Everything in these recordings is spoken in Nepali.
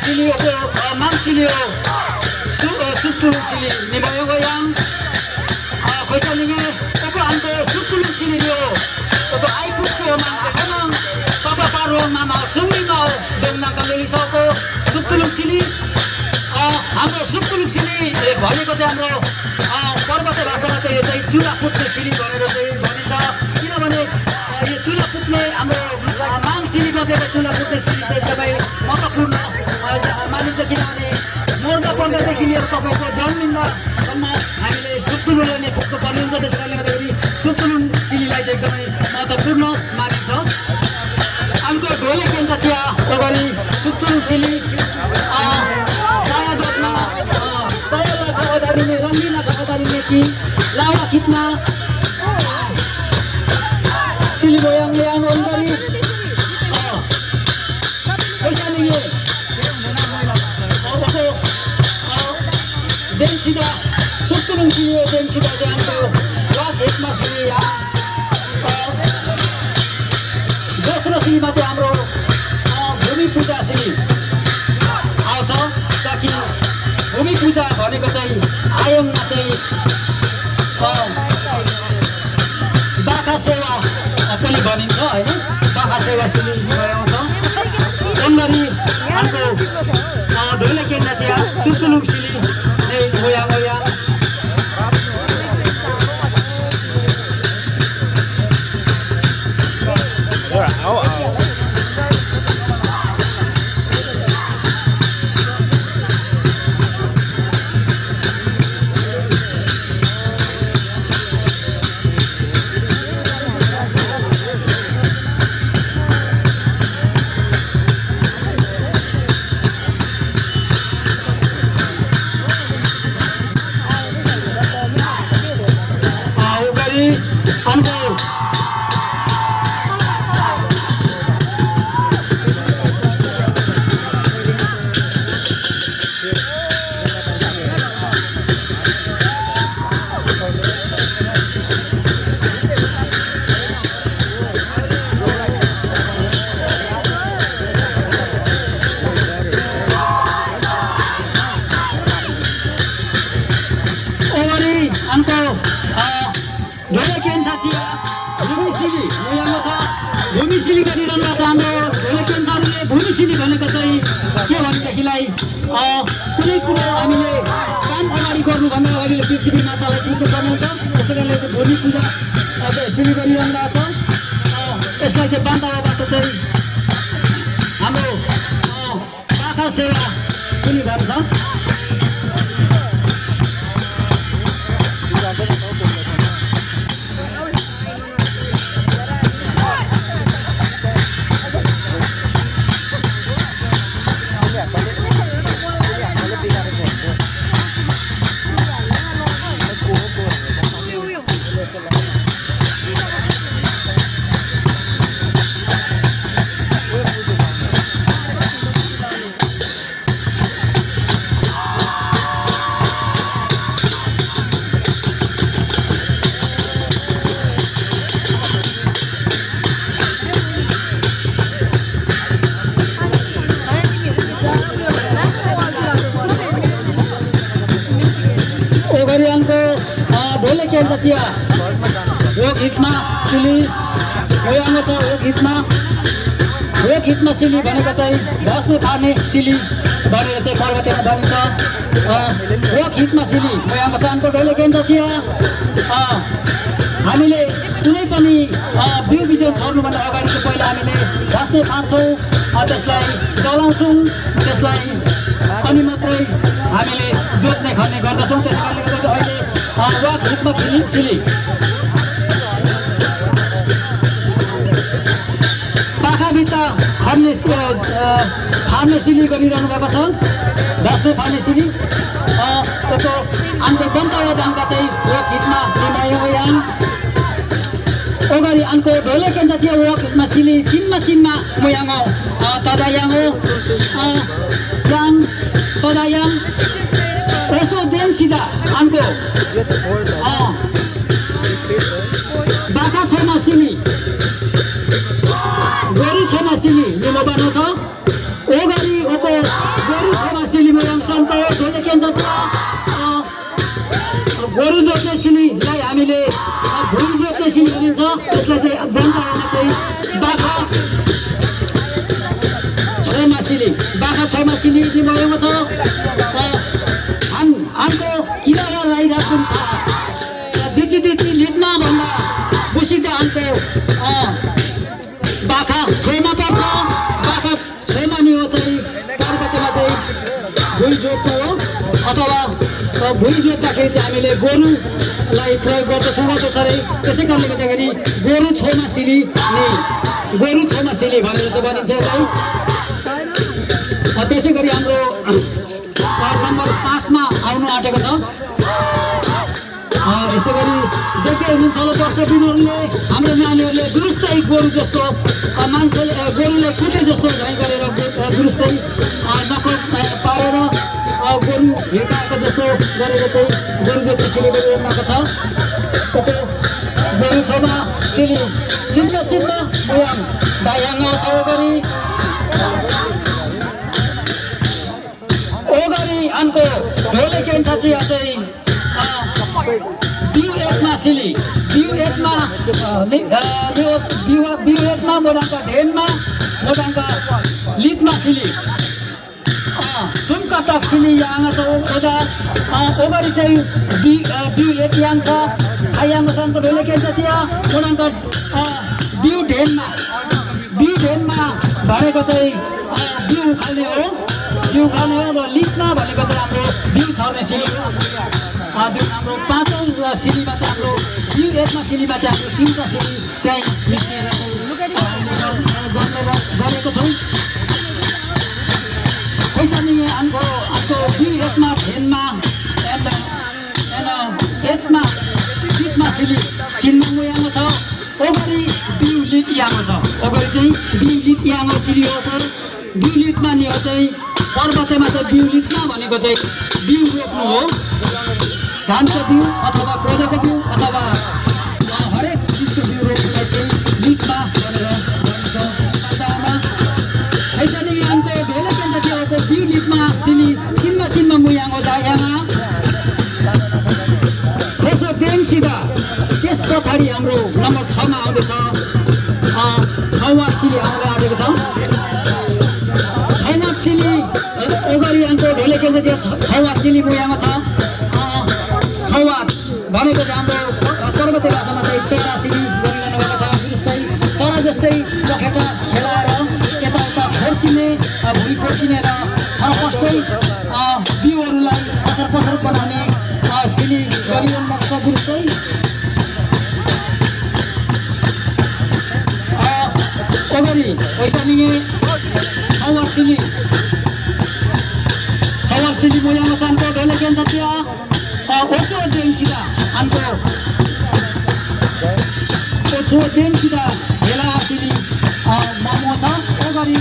sili opo mang sili o sutulung sili ni bayo yang koisa linge opo anto sutulung sili dio opo ai kuko mang kanang papa paro mama sungli mau dong nang kameli soko sutulung sili हाम्रो सुक्तुलुक सिली भनेको चाहिँ हाम्रो पर्वत भाषामा चाहिँ यो चाहिँ चुला पुत्ने सिली भनेर चाहिँ भनिन्छ किनभने यो चुला पुत्ने हाम्रो माङ सिली मध्येको चुला पुत्ने सिली चाहिँ एकदमै महत्त्वपूर्ण मानिन्छ किनभने मर्दा पर्दादेखि लिएर तपाईँको जन्मिँदासम्म हामीले सुक्तुलुलाई नै पुग्नु पर्ने हुन्छ त्यस कारणले गर्दाखेरि सुक्तुलुङ सिलीलाई चाहिँ एकदमै महत्त्वपूर्ण मानिन्छ अर्को ढोले केन्चा चिया अगाडि सुक्तुलुङ सिली रंगीला खबरदारी में की लावा कितना सिली गोयang yang ondari पैसा नहीं है तो densidad सुक्तुलुङ सिली densidad चाहिँ हाम्रो वाक एकमा सिली या दोस्रो सिलीमा चाहिँ हाम्रो भूमि पूजा सिली आउँछ ताकि भूमि पूजा भनेको चाहिँ आयोङमा चाहिँ बाखा सेवा पनि भनिन्छ होइन बाखा सेवा सिली आउँछ जङ्गरी अर्को ढोले केन्दा चिया सुक्तुलुङ सिली गोया गोया भूमि सिली गरिरहनु भएको छ हाम्रो ढोले केन्साहरूले भूमि सिली भनेको चाहिँ के भनेदेखिलाई कुनै कुरो हामीले काम अगाडि गर्नुभन्दा अगाडि पृथ्वी मातालाई पुग्नु पर्ने हुन्छ त्यसै कारणले भूमि पूजा सिली गरिरहनु भएको छ यसलाई चाहिँ बान्तावाबाट चाहिँ हाम्रो बाखा सेवा पनि भन्छ ढोले केन्सा चिया यो गीतमा सिली गोयाङ छ यो गीतमा सिली भनेको चाहिँ भस्मे फार्ने सिली भनेर चाहिँ पर्वतेमा भनिन्छ यो गीतमा सिली गोयाङ छ अन्को ढोले केन्सा चिया हामीले कुनै पनि बिउ बिजन छर्नुभन्दा अगाडि चाहिँ पहिला हामीले भस्मे फार्छौँ त्यसलाई चलाउँछौँ त्यसलाई अनि मात्रै हामीले जोत्ने खन्ने गर्दछौँ त्यस कारणले गर्दा अहिले वाक रूपमा सिली पाखाभित्र फार्ने सिली गरिरहनु भएको छ भस्मे फार्ने सिली त्यो अन्त गन्तव्य दाङका चाहिँ वाक हिटमा निमायोयाङ अगाडि अन्को ढोले केन्सा चिया वाक हिटमा सिली चिनमा मोयाङ तदायाङ याङ तदायाङ ओसो देनसिदा अन्को बाखा छमा सिली गोरु छमा सिली निलो बानो छ ओगारी ओको छ गोरु जोत्ने सिलीलाई हामीले भुइँ जोत्ने सिली भनिन्छ त्यसलाई चाहिँ बन्दामा चाहिँ बाखा छमा सिली दिनुभएको छ हामको किराला लगाइरहेको छ दिची लिटमा भन्दा बुसिँदै अन्त बाखा छमा पर्छ बाखा छमा नि हो चाहिँ पर्वतमा चाहिँ भुइँ जोत्नु हो अथवा भुइँ जोत्दाखेरि चाहिँ हामीले गोरुलाई प्रयोग गर्दछौँ त्यसरी त्यसै कारणले गर्दाखेरि गोरु छमा सिली भनेर चाहिँ भनिन्छ यसलाई त्यसै गरी हाम्रो नम्बर 5 मा आउनु आँटेको छ यसै गरी देख्दै हुनुहुन्छ होला दर्शकबिनहरूले हाम्रो नानीहरूले दुरुस्तै गोरु जस्तो मान्छेले गोरुलाई कुटे जस्तो झैँ गरेर दुरुस्तै नकल पारेर गोरु हिर्काएको जस्तो गरेर चाहिँ गोरु जोत्ने सिली गरिरहेको छ त्यो गोरु छमा सिली चिन्ता उयाङ दायाङ आउँछ ओगरी अनको ढोले केन्छ चाहिँ बिउ एकमा मोडाङ्का ढेनमा मोडाङ्का लिटमा सिली सुमकटक सिली याङ छ ओदा ओगरी चाहिँ बिउ एक याङ छ आयाङ सनको ढोले केन्छ चिया मोडाङ्का बिउ ढेनमा भनेको चाहिँ बिउ खाल्ने हो र लिटमा भनेको चाहिँ हाम्रो बिउ छर्ने सिली हाम्रो 5औं सिलीमा चाहिँ हाम्रो बिउ एकमा सिलीमा चाहिँ हाम्रो 3वटा सिली त्यहीँ मिसिएर गरेको छौँ पैसानी हाम्रो बिउ एकमा भेनमा एकमा लिटमा सिली चिन्मा मुयाङो छ ओगरी बिउ लिट याङो छ ओगरी चाहिँ बिउ लिट याङो सिली हो बिउ लिटमा नि हो चाहिँ पर्वतेमा चाहिँ बिउ लिटमा भनेको चाहिँ बिउ रोप्नु हो धानको बिउ अथवा कोदोको बिउ अथवा हरेक चिजको बिउ रोप्नुलाई चाहिँ लिटमा भनेर भनिन्छ यसरी अन्त ढोले केन्द्र चाहिँ बिउ लिटमा सिली चिन्मा मुयाङो दायामा त्यसो बेङसिदा त्यस पछाडि हाम्रो नम्बर 6 मा आउँदैछ छौवा सिली आउँदै आँटेको छ ओगरी अन्को ढोले केन्द्र चाहिँ छौवा सिली मुयाङो छ छौवा भनेको चाहिँ हाम्रो पर्वतीय भाषामा चाहिँ चरा सिली गरिरहनु भएको छ जस्तै चरा जस्तै पखेटा खेलाएर यताउता खोर्सिने भुइँ खोर्सिने र छरपस्टै बिउहरूलाई असर बनाउने सिली गरिरहनु भएको छ दुरुस्तै ओगरी पैसानी छौवा सिली मुयाङो चानको ढोले केन्छ चिया ओसो देङसिदा अन्को हेला सिली मोमो छ ओगरी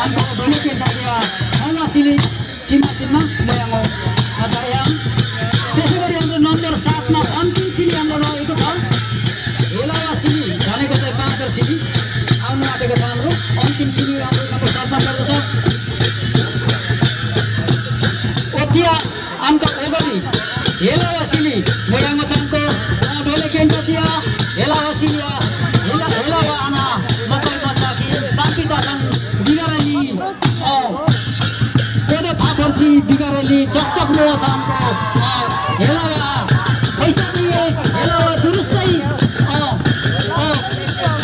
अन्को ढोले केन्छ चिया छौवा सिली चिन्मा मुयाङो दायाङ त्यसै गरी हाम्रो नम्बर 7 मा अन्तिम सिली हाम्रो रहेको छ हेलावा सिली भनेको चाहिँ बाँदर सिली आउनु आँटेको छ हाम्रो अन्तिम सिली हाम्रो नम्बर 7 मा पर्दछ चिया अन्त ओगरी हेलावा सिली मुयाङो चानको ढोले केन्छ चिया हेलावा सिलिया हेलावा आना मकै बच्चाकी साथी जाछन् बिगारेली कोदो फाफर्ची बिगारेली चकचक मोह चानको हेलावा पैसा दिए हेलावा दुरुस्तै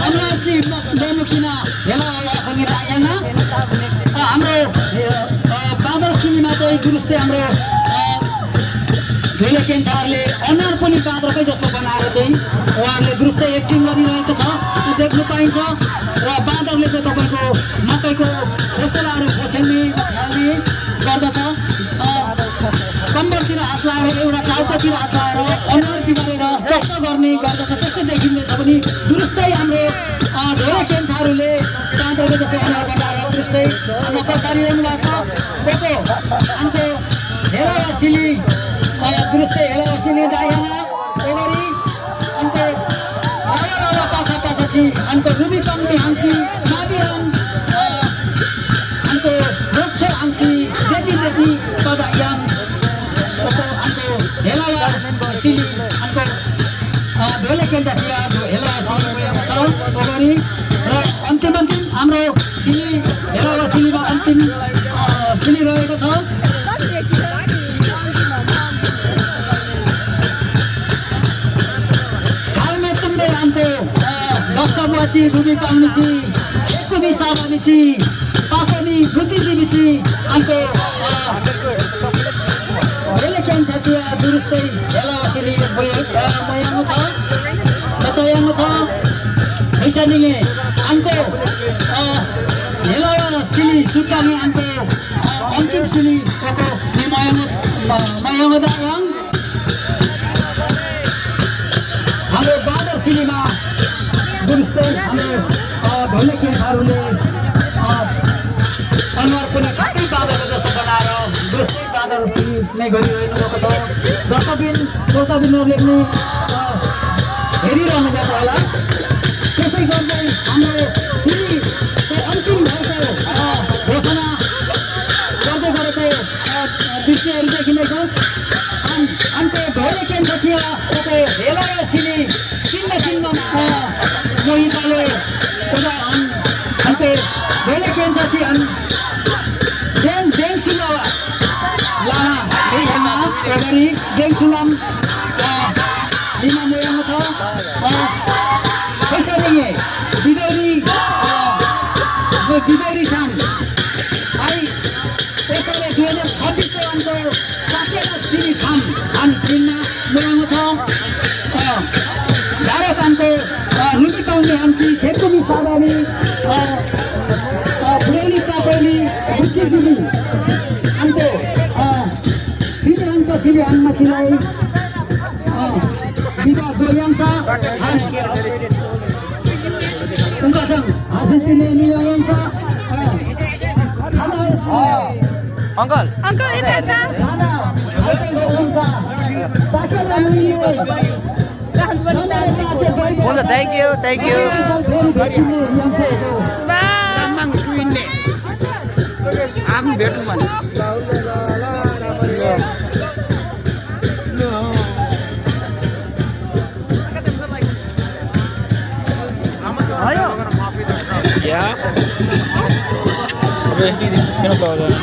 अनुहारची नमुखिना हेलावा सँगै दायाना हाम्रो बाँदर सिलीमा चाहिँ दुरुस्तै हाम्रो ढोले केन्छाहरूले अनुहार पनि बाँदरकै जस्तो बनाएर चाहिँ उहाँहरूले दुरुस्तै एक्टिङ गरिरहेको छ देख्नु पाइन्छ र बाँदरले चाहिँ तपाईँको मकैको खोसेलाहरू खोसेल्ने हाल्ने गर्दछ कम्बरतिर हात लाएर एउटा टाउकोतिर हात लाएर अनुहार बिगारेर चक्क गर्ने गर्दछ त्यस्तै देखिँदैछ पनि दुरुस्तै हाम्रो ढोले केन्छाहरूले बाँदरको जस्तो अनुहार बनाएर दुरुस्तै नकल पारिरहनु भएको छ अन्त हेलावा सिली दुरुस्तै हेलावा सिली दायाना ओगरी अन्त पाछा छि अन्त रुबी कम्ती हान्सी माबिराम अन्त रोक्छ हान्सी जेती कदा याम हेलावा सिली अन्त ढोले खेल्दा हेलावा सिली गएको छ अगाडि र अन्तिम हाम्रो सिली हेलावा सिलीमा अन्तिम सिली रहेको छ खालमे तुम्बे अन्तो दक्ष बुवाची रुबी पाउनेची एकुबी साबानीची पाकनी बुद्धिजीवीची अन्तो हेलेक्यान छातिया दुरुस्तै हेलावासिली मयाङ्गो छ बचायाङ्गो छ हैसानिगे अन्को हेलावासिली सुकानी अन्को अन्तिम सिली कको मयाङ्गो दायाङ हाम्रो बादर सिलीमा दुरुस्तै हाम्रो ढोलेखेलहरूले अनुहार पनि ठ्याक्कै बाँधेको जस्तो बनाएर दुरुस्तै बाँधर नै गरिरहनु भएको छ दर्शकबिनहरूले पनि हेरिरहनु भएको होला त्यसै गर्दै हाम्रो सिलीको अन्तिम भएको घोषणा गर्दै गरेको दृश्यहरू देखिँदैछ अन्त ढोलेखेल पछि हेलावा सिली चिन्ह मोहिताले अन्त ढोलेखेल पछि देङसुला लामा हेर्न अगाडि देङसुलाम लिमा मोयाङ्गो छ पैसालिङे बिदौरी साम आई त्यसैले 2026 अन्त साकेला सिली थाम चिन्ह मोयाङ्गो छ भारत अन्त रुबी पाउने हाम्ची छेकुमी साबानी पुरौली पापौली बुद्धिजीवी अन्त सिली आङ्माचीलाई विवाह गरियाङ्सा उनकासँग हासिलले लियाङ्सा अंकल दादा साकेला मुइले हुन्छ थ्याङ्क यू भेटौँ भने क्या अब किन पाउँदैन